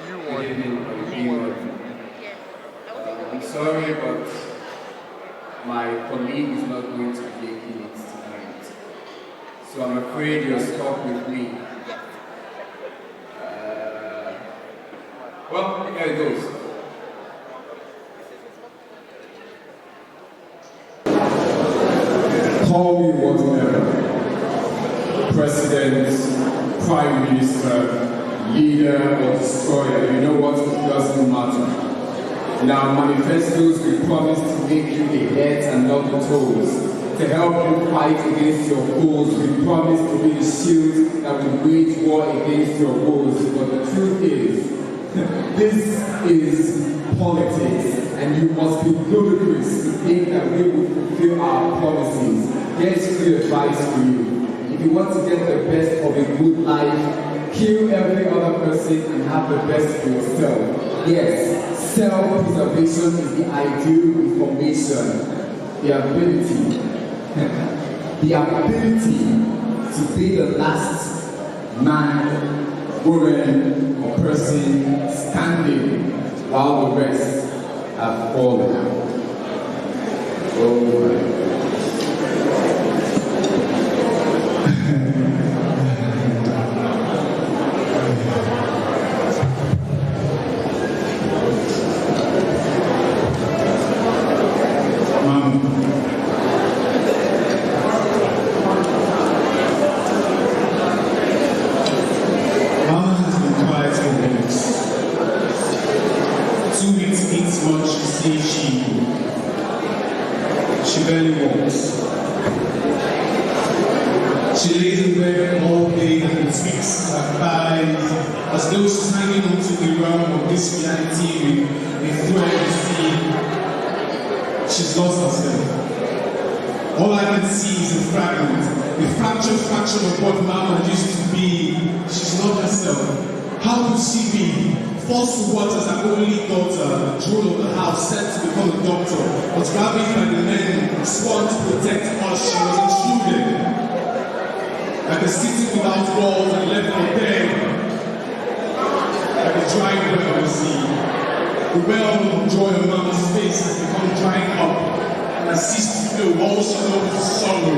Good evening, everyone. I'm sorry, but my colleague is not going to be making it tonight. So I'm afraid you're stuck with me. Uh, well, here it goes. Call me whatever. President, Prime Minister, leader or destroyer, you know what? It doesn't matter. In our manifestos, we promise to make you the heads and not the toes. To help you fight against your foes, we promise to be the shield that will wage war against your woes. But the truth is, this is politics, and you must be ludicrous to think that we will fulfill our promises. Here's free advice for you. If you want to get the best of a good life, kill every other person and have the best for yourself. Yes, self-preservation is the ideal reformation. The ability to be the last man, woman, or person standing while the rest have fallen. Oh. She barely walks. She lays in bed all day and tweaks her thighs as though she's hanging onto the realm of this reality with a thread to see. She's lost herself. All I can see is a fragment, a fractured fraction of what Mama used to be. She's not herself. How could she be? Forced to watch as her only daughter, the jewel of the house, set to become a doctor, was ravaged by the men sworn to protect us. She was intruded, like a city without walls and left for dead, like a dry well you see. The well of joy on Mama's face has become drying up and has ceased to flow. All she knows is sorrow.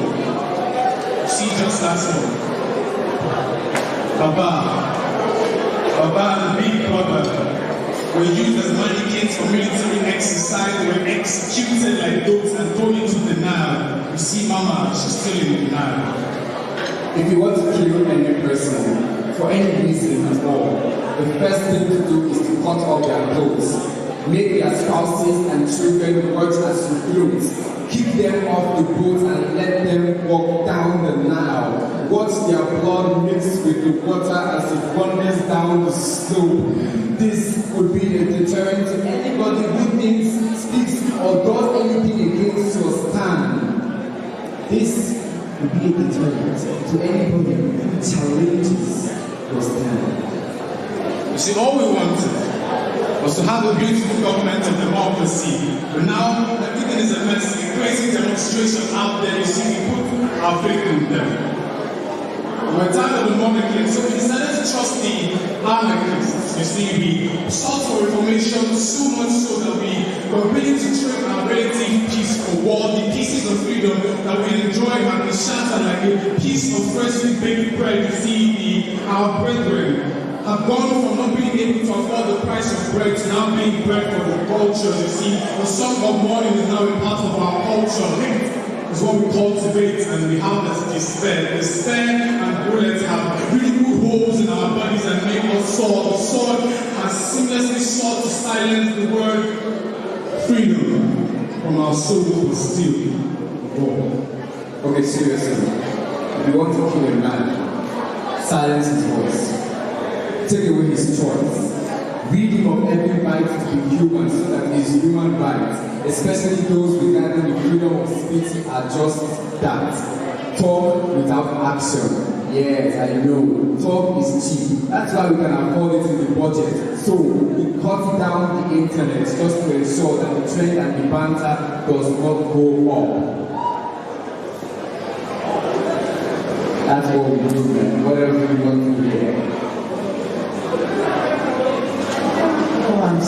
You see, just last month, Baba and Big Brother were used as mannequins for military exercise. They were executed like dogs and thrown into the Nile. You see, Mama, she's still in the Nile. If you want to kill any person, for any reason at all, the first thing to do is to cut off their clothes. Make their spouses and children watch as you float. Keep them off the boat and let them walk down the Nile. Watch their blood mix with the water as it wanders down the slope. This would be a deterrent to anybody who thinks, speaks, or does anything against your stand. This would be a deterrent to anybody who challenges your stand. You see, all we wanted was to have a beautiful government of democracy. But now, everything is a mess. A crazy demonstration out there. You see, we put our faith in them. We're tired of the monarchy, so we decided to trust the anarchists. You see, we sought for reformation so much so that we were willing to trade our relative peace for war, the pieces of freedom that we enjoy have been shattered like a piece of freshly baked bread. You see, our brethren have gone from not being able to afford the price of bread to now being bread for the culture. You see, the song of mourning is now a part of our culture. It's what we cultivate, and we have this despair. Despair and bullets have really good holes in our bodies and make us sore. The sword has seamlessly sought to silence the word freedom from our souls, but still war. Okay, seriously. If you want to kill a man, silence his voice. Take away his choice. Rid him of every right to be human so that his human rights, especially those regarding the freedom of speech, are just that. Talk without action. Yes, I know. Talk is cheap. That's why we can afford it in the budget. So we cut down the internet just to ensure that the trend and the banter does not go up. That's what we do, man. Whatever we want to do there.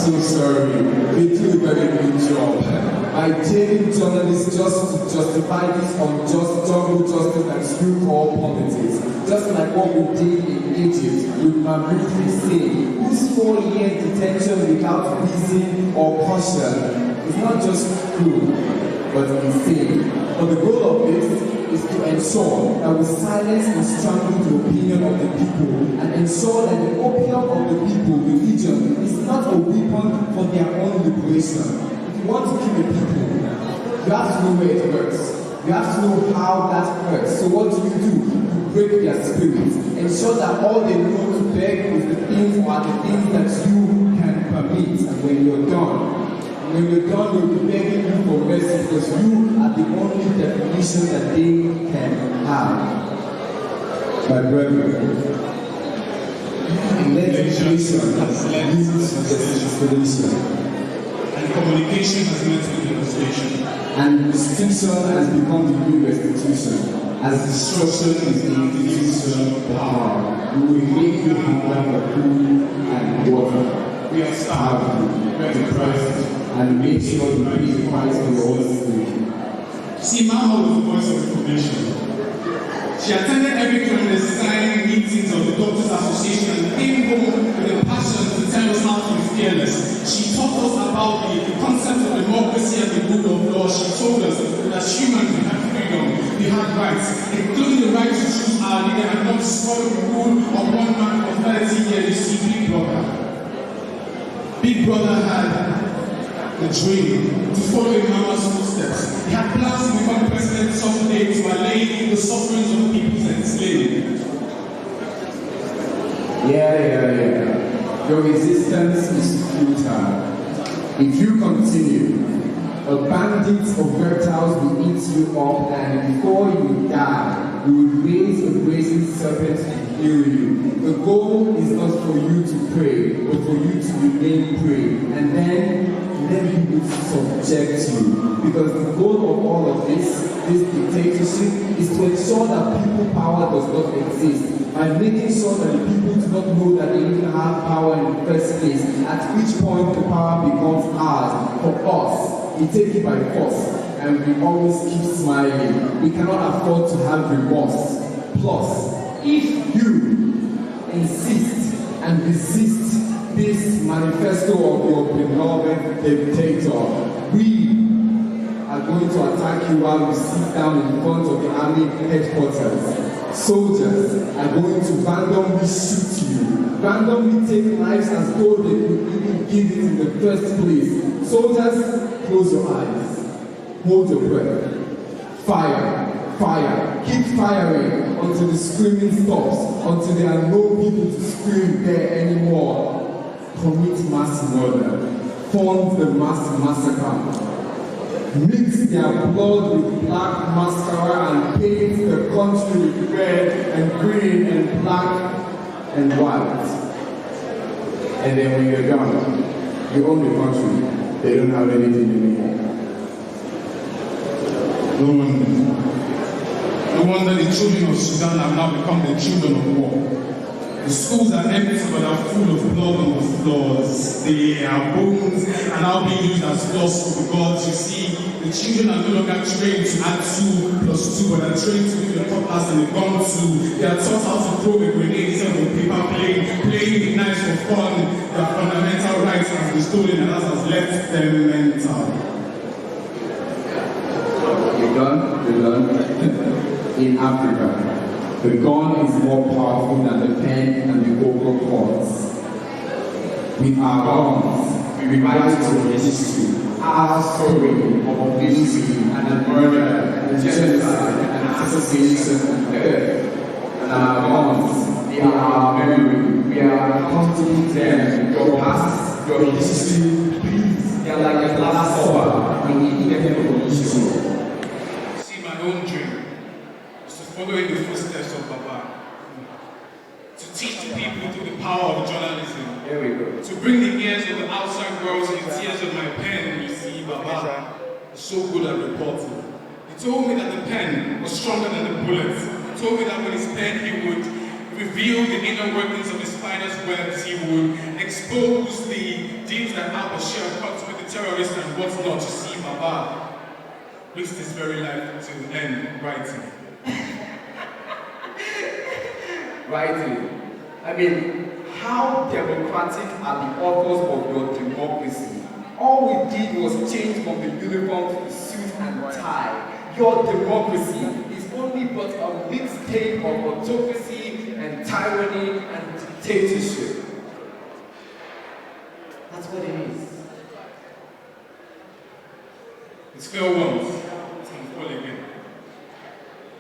so sorry. They do a very good job. My daily journalists just to justify this unjust jungle justice that you call politics. Just like what we did in Egypt with Mahmoud Hussein, whose 4 years detention without reason or caution is not just cruel, but insane. But the goal of this is to ensure that we silence and strangle the opinion of the people and ensure that the opium of the people, religion, is not a weapon for their own liberation. If you want to kill the people, you have to know where it works. You have to know how that works. So what do? You break their spirits. Ensure that all they know to beg is the things or the things that you can permit. And when you're done, they'll be begging you for mercy because you are the only definition that they can have. My brethren, legislation has led to desperation. And communication has led to demonstration. And restriction has become the new restitution. As destruction is the institution of power, we will make you hunger for food and water. We are starving, we are depressed, and make sure you pay the price for your own spirit. See, Mama was the voice of information. She attended every clandestine meetings of the Doctors Association and came home with a passion to tell us how to be fearless. She taught us about the concept of democracy and the rule of law. She told us that as humans we have freedom, we have rights, including the right to choose our leader and not spoil the rule of one man for 30 years. You see, Big Brother had the dream to follow in Mama's footsteps. He had plans to become president someday to allay the sufferings of people's enslaved. Yeah. Your resistance is futile. If you continue, a bandit of reptiles will eat you up, and before you die, we will raise a brazen serpent to heal you. The goal is not for you to pray, but for you to remain prey, and then he will subject you. Because the goal of all of this dictatorship, is to ensure that people power does not exist, by making sure that the people do not know that they even have power in the first place, at which point the power becomes ours. For us, we take it by force, and we always keep smiling. We cannot afford to have remorse. Plus, if you insist and resist this manifesto of your beloved dictator, we are going to attack you while you sit down in front of the army headquarters. Soldiers are going to randomly shoot you, randomly take lives as though they could even give it in the first place. Soldiers, close your eyes, hold your breath, fire, keep firing until the screaming stops, until there are no people to scream there anymore. Commit mass murder, fund the mass massacre, mix their blood with black mascara and paint the country with red and green and black and white. And then when you're done, you own the country. They don't have anything anymore. No wonder the children of Sudan have now become the children of war. The schools are empty but are full of blood on the floors. Their bones are now being used as floors for the gods. You see, the children are no longer trained to add 2 plus 2, but are trained to do the cutlass and the gun too. They are taught how to throw a grenade instead of a paper plane, playing with knives for fun. Their fundamental rights have been stolen, and that has left them mental. You done? In Africa, the gun is more powerful than the pen and the vocal cords. With our guns, we write to history, our story of victory and murder and genocide and assassination and death. And our guns, they are our memory. We are accountable to them. Your past, your history, please. They are like a glass over in the inevitable history. See, my own dream is to follow in the footsteps of Baba. To teach the people through the power of journalism. There we go. To bring the ears of the outside world to the tears of my pen. You see, Baba is so good at reporting. He told me that the pen was stronger than the bullet. He told me that with his pen he would reveal the inner workings of the spider's webs. He would expose the deeds that al-Bashir cut with the terrorists and what's not. You see, Baba risked his very life to end writing. Writing. I mean, how democratic are the authors of your democracy? All we did was change from the uniform to the suit and tie. Your democracy is only but a mixtape of autocracy and tyranny and dictatorship. That's what it is. It's fair once, it's going to fall again.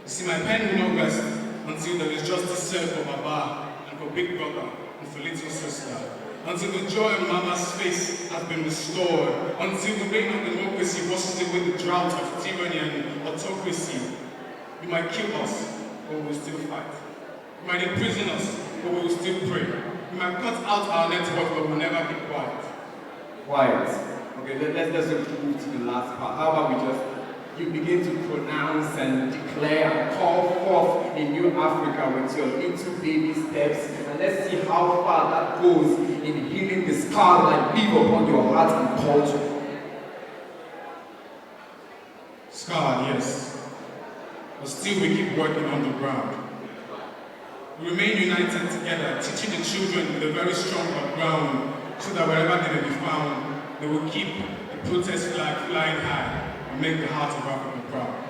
You see, my pen will not rest until there is justice served for Baba and for Big Brother and for Little Sister. Until the joy on Mama's face has been restored. Until the reign of democracy washes away the drought of tyranny and autocracy. You might kill us, but we will still fight. You might imprison us, but we will still pray. You might cut out our network, but we will never be quiet. Quiet. Okay, let's just move to the last part. How about we just, you begin to pronounce and declare and call forth a new Africa with your little baby steps, and let's see how far that goes in healing the scar that live upon your heart and culture. Scarred, yes. But still we keep working on the ground. We remain united together, teaching the children with a very strong background, so that wherever they may be found, they will keep the protest flag flying high and make the heart of Africa proud.